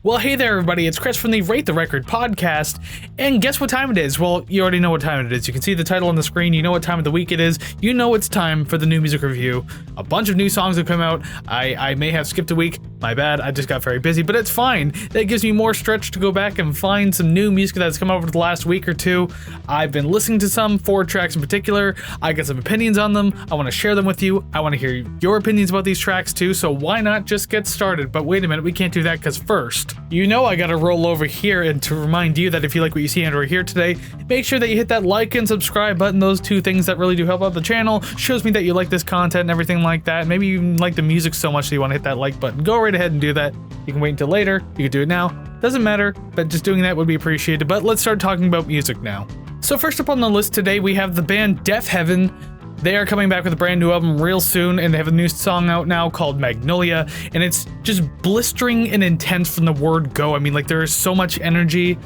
Well, hey there, everybody. It's Chris from the Rate the Record podcast. And guess what time it is? Well, you already know what time it is. You can see the title on the screen. You know what time of the week it is. You know it's time for the new music review. A bunch of new songs have come out. I may have skipped a week. My bad. I just got very busy, but it's fine. That gives me more stretch to go back and find some new music that's come out over the last week or two. I've been listening to some 4 tracks in particular. I got some opinions on them. I want to share them with you. I want to hear your opinions about these tracks too. So why not just get started? But wait a minute, we can't do that because first, you know I gotta roll over here and to remind you that if you like what you see over here today, make sure that you hit that like and subscribe button. Those two things that really do help out the channel. Shows me that you like this content and everything like that. Maybe you even like the music so much that you want to hit that like button. Go right ahead and do that. You can wait until later. You can do it now. Doesn't matter, but just doing that would be appreciated. But let's start talking about music now. So first up on the list today, we have the band Deafheaven. They are coming back with a brand new album real soon, and they have a new song out now called Magnolia, and it's just blistering and intense from the word go. I mean, like, there is so much energy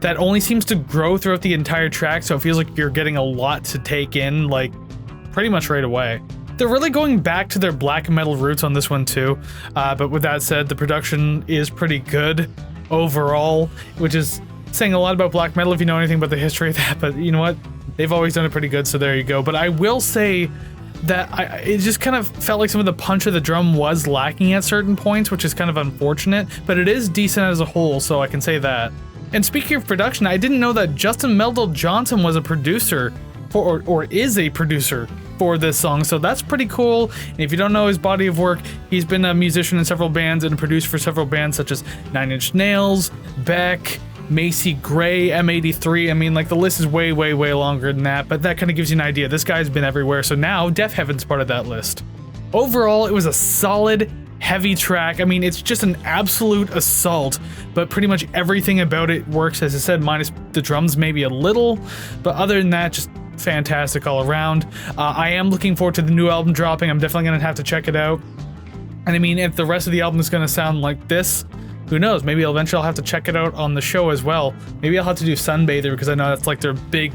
that only seems to grow throughout the entire track, so it feels like you're getting a lot to take in, like, pretty much right away. They're really going back to their black metal roots on this one too, but with that said, the production is pretty good overall, which is saying a lot about black metal if you know anything about the history of that, but you know what? They've always done it pretty good, so there you go. But I will say that it just kind of felt like some of the punch of the drum was lacking at certain points, which is kind of unfortunate, but it is decent as a whole, so I can say that. And speaking of production, I didn't know that Justin Meldal Johnson was a producer for, or is a producer for this song, so that's pretty cool. And if you don't know his body of work, he's been a musician in several bands and produced for several bands such as Nine Inch Nails, Beck, Macy Gray, M83. I mean, like, the list is way longer than that, but that kind of gives you an idea. This guy's been everywhere, so now Deafheaven's part of that list. Overall, it was a solid, heavy track. I mean, it's just an absolute assault, but pretty much everything about it works, as I said, minus the drums maybe a little, but other than that, just fantastic all around. I am looking forward to the new album dropping. I'm definitely gonna have to check it out. And I mean, if the rest of the album is gonna sound like this, who knows? Maybe eventually I'll have to check it out on the show as well. Maybe I'll have to do Sunbather because I know that's like their big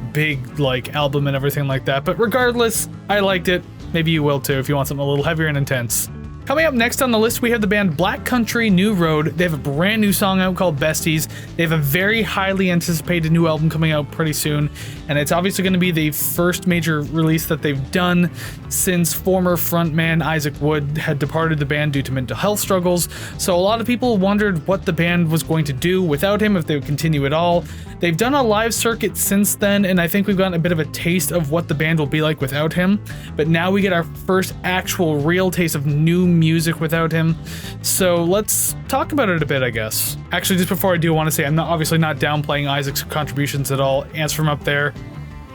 like album and everything like that. But regardless, I liked it. Maybe you will too if you want something a little heavier and intense. Coming up next on the list, we have the band Black Country New Road. They have a brand new song out called Besties. They have a very highly anticipated new album coming out pretty soon, and it's obviously going to be the first major release that they've done since former frontman Isaac Wood had departed the band due to mental health struggles. So a lot of people wondered what the band was going to do without him, if they would continue at all. They've done a live circuit since then, and I think we've gotten a bit of a taste of what the band will be like without him. But now we get our first actual real taste of new music without him. So let's talk about it a bit, I guess. Actually, just before I do, I want to say I'm obviously not downplaying Isaac's contributions at all. Ants from Up There,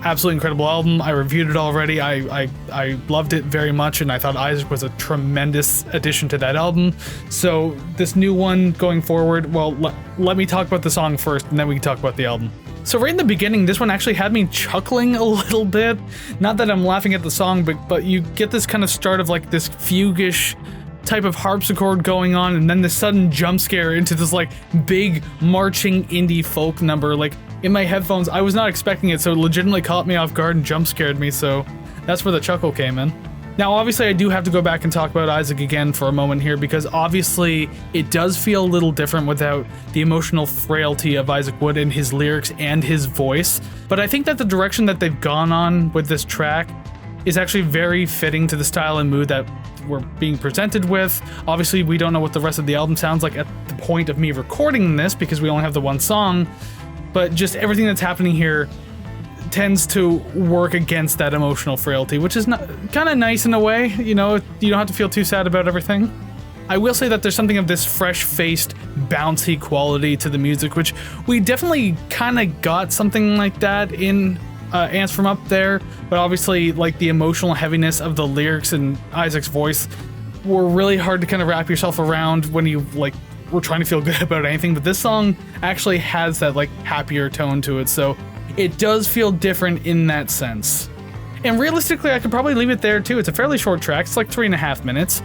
absolutely incredible album. I reviewed it already. I loved it very much, and I thought Isaac was a tremendous addition to that album. So this new one going forward, well, let me talk about the song first, and then we can talk about the album. So right in the beginning, this one actually had me chuckling a little bit. Not that I'm laughing at the song, but you get this kind of start of like this fuguish type of harpsichord going on, and then this sudden jump scare into this like big marching indie folk number. Like, in my headphones, I was not expecting it, so it legitimately caught me off guard and jump scared me, so that's where the chuckle came in. Now, obviously, I do have to go back and talk about Isaac again for a moment here, because obviously it does feel a little different without the emotional frailty of Isaac Wood in his lyrics and his voice. But I think that the direction that they've gone on with this track is actually very fitting to the style and mood that we're being presented with. Obviously, we don't know what the rest of the album sounds like at the point of me recording this, because we only have the one song, but just everything that's happening here tends to work against that emotional frailty, which is kind of nice in a way. You know, you don't have to feel too sad about everything. I will say that there's something of this fresh-faced, bouncy quality to the music, which we definitely kind of got something like that in Ants from Up There, but obviously, like, the emotional heaviness of the lyrics and Isaac's voice were really hard to kind of wrap yourself around when you, like, were trying to feel good about anything. But this song actually has that, like, happier tone to it, so it does feel different in that sense. And realistically, I could probably leave it there too. It's a fairly short track. It's like 3.5 minutes.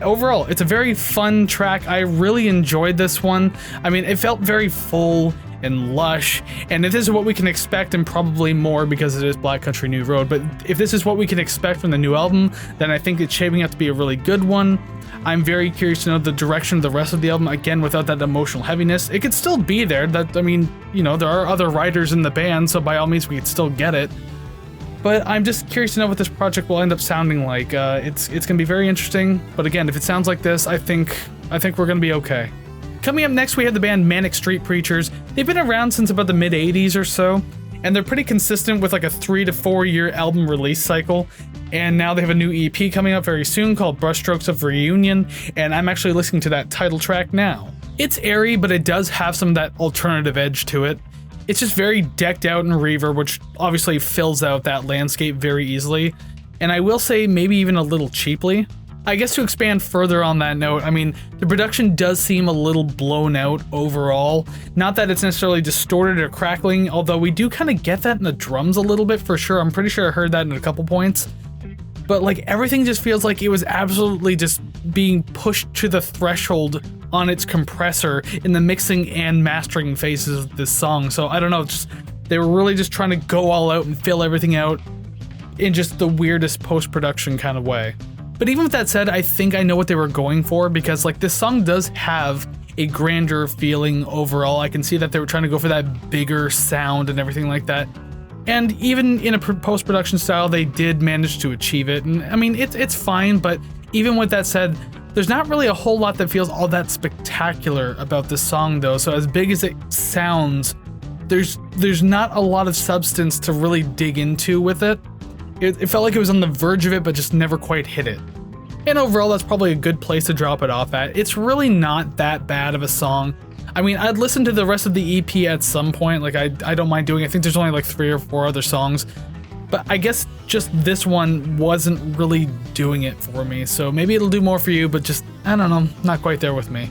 Overall, it's a very fun track. I really enjoyed this one. I mean, it felt very full and lush, and if this is what we can expect, and probably more because it is Black Country New Road, but if this is what we can expect from the new album, then I think it's shaping up to be a really good one. I'm very curious to know the direction of the rest of the album, again, without that emotional heaviness. It could still be there. I mean, you know, there are other writers in the band, so by all means we could still get it. But I'm just curious to know what this project will end up sounding like. It's gonna be very interesting, but again, if it sounds like this, I think we're gonna be okay. Coming up next, we have the band Manic Street Preachers. They've been around since about the mid-80s or so, and they're pretty consistent with like a 3 to 4 year album release cycle. And now they have a new EP coming up very soon called Brushstrokes of Reunion, and I'm actually listening to that title track now. It's airy, but it does have some of that alternative edge to it. It's just very decked out in reverb, which obviously fills out that landscape very easily. And I will say maybe even a little cheaply. I guess to expand further on that note, I mean, the production does seem a little blown out overall. Not that it's necessarily distorted or crackling, although we do kind of get that in the drums a little bit for sure. I'm pretty sure I heard that in a couple points. But like everything just feels like it was absolutely just being pushed to the threshold on its compressor in the mixing and mastering phases of this song. So I don't know, they were really just trying to go all out and fill everything out in just the weirdest post-production kind of way. But even with that said, I think I know what they were going for, because like this song does have a grander feeling overall. I can see that they were trying to go for that bigger sound and everything like that. And even in a post-production style, they did manage to achieve it. And I mean, it's fine, but even with that said, there's not really a whole lot that feels all that spectacular about this song though. So as big as it sounds, there's not a lot of substance to really dig into with it. It felt like it was on the verge of it, but just never quite hit it. And overall, that's probably a good place to drop it off at. It's really not that bad of a song. I mean, I'd listen to the rest of the EP at some point, like I don't mind doing it. I think there's only like 3 or 4 other songs, but I guess just this one wasn't really doing it for me. So maybe it'll do more for you, but just, I don't know, not quite there with me.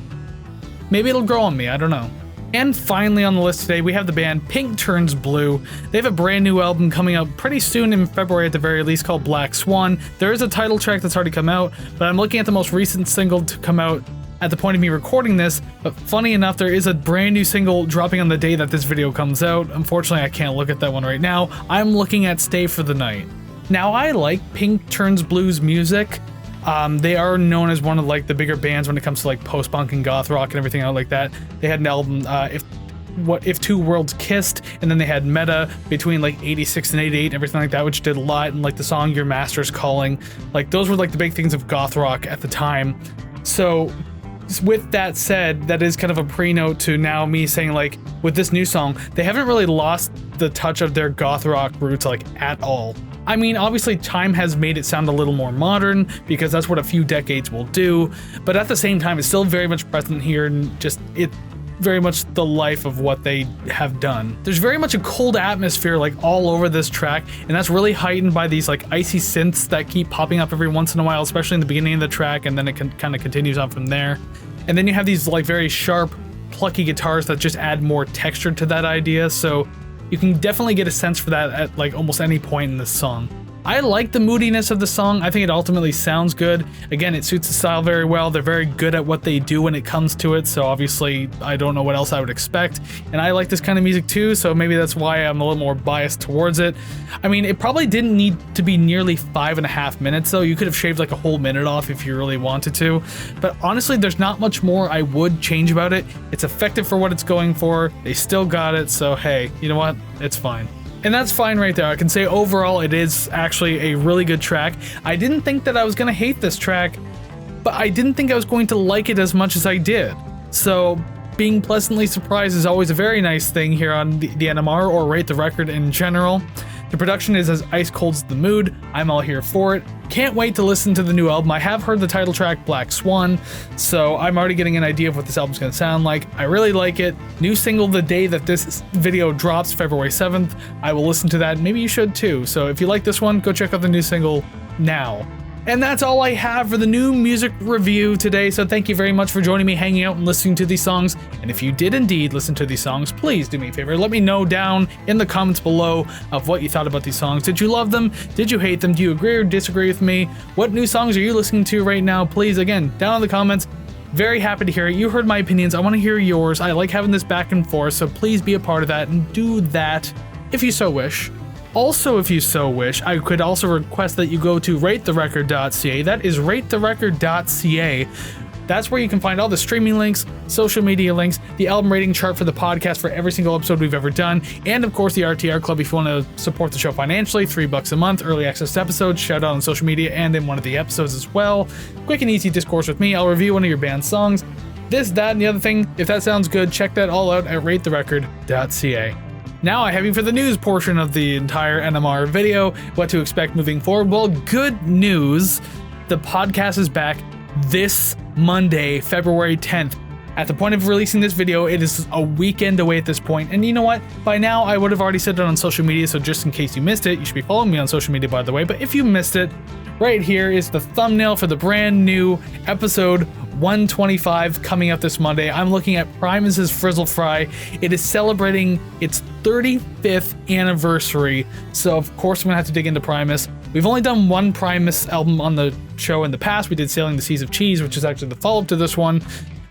Maybe it'll grow on me, I don't know. And finally on the list today, we have the band Pink Turns Blue. They have a brand new album coming out pretty soon, in February at the very least, called Black Swan. There is a title track that's already come out, but I'm looking at the most recent single to come out at the point of me recording this. But funny enough, there is a brand new single dropping on the day that this video comes out. Unfortunately, I can't look at that one right now. I'm looking at Stay for the Night. Now, I like Pink Turns Blue's music. They are known as one of like the bigger bands when it comes to like post-punk and goth rock and everything out like that. They had an album, If Two Worlds Kissed, and then they had Meta between like 86 and 88, everything like that, which did a lot, and like the song Your Master's Calling. Like those were like the big things of goth rock at the time. So with that said, that is kind of a pre-note to now me saying like with this new song, they haven't really lost the touch of their goth rock roots like at all. I mean, obviously time has made it sound a little more modern because that's what a few decades will do, but at the same time, it's still very much present here and just it very much the life of what they have done. There's very much a cold atmosphere like all over this track, and that's really heightened by these like icy synths that keep popping up every once in a while, especially in the beginning of the track, and then it kind of continues on from there. And then you have these like very sharp, plucky guitars that just add more texture to that idea, so you can definitely get a sense for that at like almost any point in this song. I like the moodiness of the song. I think it ultimately sounds good. Again, it suits the style very well. They're very good at what they do when it comes to it, so obviously I don't know what else I would expect. And I like this kind of music too, so maybe that's why I'm a little more biased towards it. I mean, it probably didn't need to be nearly 5.5 minutes though. You could have shaved like a whole minute off if you really wanted to. But honestly, there's not much more I would change about it. It's effective for what it's going for. They still got it, so hey, you know what? It's fine. And that's fine right there. I can say overall it is actually a really good track. I didn't think that I was going to hate this track, but I didn't think I was going to like it as much as I did. So being pleasantly surprised is always a very nice thing here on the NMR or Rate the Record in general. The production is as ice cold as the mood. I'm all here for it. Can't wait to listen to the new album. I have heard the title track Black Swan, so I'm already getting an idea of what this album's gonna sound like. I really like it. New single the day that this video drops, February 7th. I will listen to that. Maybe you should too. So if you like this one, go check out the new single now. And that's all I have for the new music review today, so thank you very much for joining me, hanging out and listening to these songs. And if you did indeed listen to these songs, please do me a favor, let me know down in the comments below of what you thought about these songs. Did you love them? Did you hate them? Do you agree or disagree with me? What new songs are you listening to right now? Please, again, down in the comments. Very happy to hear it. You heard my opinions. I want to hear yours. I like having this back and forth, so please be a part of that and do that if you so wish. Also, if you so wish, I could also request that you go to ratetherecord.ca. That is ratetherecord.ca. That's where you can find all the streaming links, social media links, the album rating chart for the podcast for every single episode we've ever done, and of course the RTR Club if you want to support the show financially, $3 a month, early access to episodes, shout out on social media and in one of the episodes as well. Quick and easy discourse with me, I'll review one of your band's songs. This, that, and the other thing. If that sounds good, check that all out at ratetherecord.ca. Now I have you for the news portion of the entire NMR video, what to expect moving forward. Well, good news, the podcast is back this Monday, February 10th. At the point of releasing this video, it is a weekend away at this point, and you know what? By now, I would have already said it on social media, so just in case you missed it, you should be following me on social media, by the way, but if you missed it, right here is the thumbnail for the brand new episode 125 coming up this Monday. I'm looking at Primus's Frizzle Fry. It is celebrating its 35th anniversary, so of course I'm gonna have to dig into Primus. We've only done one Primus album on the show in the past. We did Sailing the Seas of Cheese, which is actually the follow-up to this one.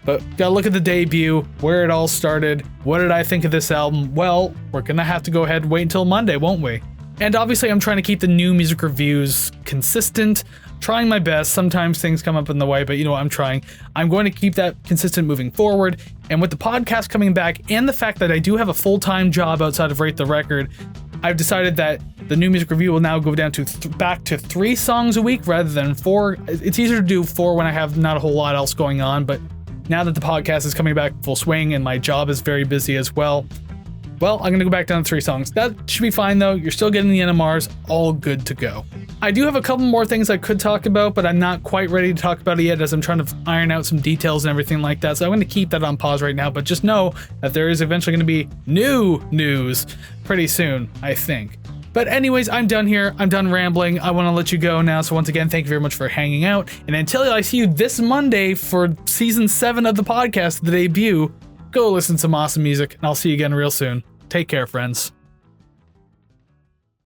But gotta look at the debut, where it all started. What did I think of this album? Well, we're gonna have to go ahead and wait until Monday, won't we? And obviously I'm trying to keep the new music reviews consistent, trying my best. Sometimes things come up in the way, but you know what, I'm trying. I'm going to keep that consistent moving forward. And with the podcast coming back and the fact that I do have a full-time job outside of Rate the Record, I've decided that the new music review will now go down to back to 3 songs a week rather than 4. It's easier to do 4 when I have not a whole lot else going on, but now that the podcast is coming back full swing and my job is very busy as well, I'm gonna go back down to 3 songs. That should be fine though. You're still getting the NMRs, all good to go. I do have a couple more things I could talk about, but I'm not quite ready to talk about it yet as I'm trying to iron out some details and everything like that. So I'm gonna keep that on pause right now, but just know that there is eventually gonna be new news pretty soon, I think. But anyways, I'm done here. I'm done rambling. I want to let you go now. So once again, thank you very much for hanging out. And until I see you this Monday for season 7 of the podcast, the debut, go listen to some awesome music, and I'll see you again real soon. Take care, friends.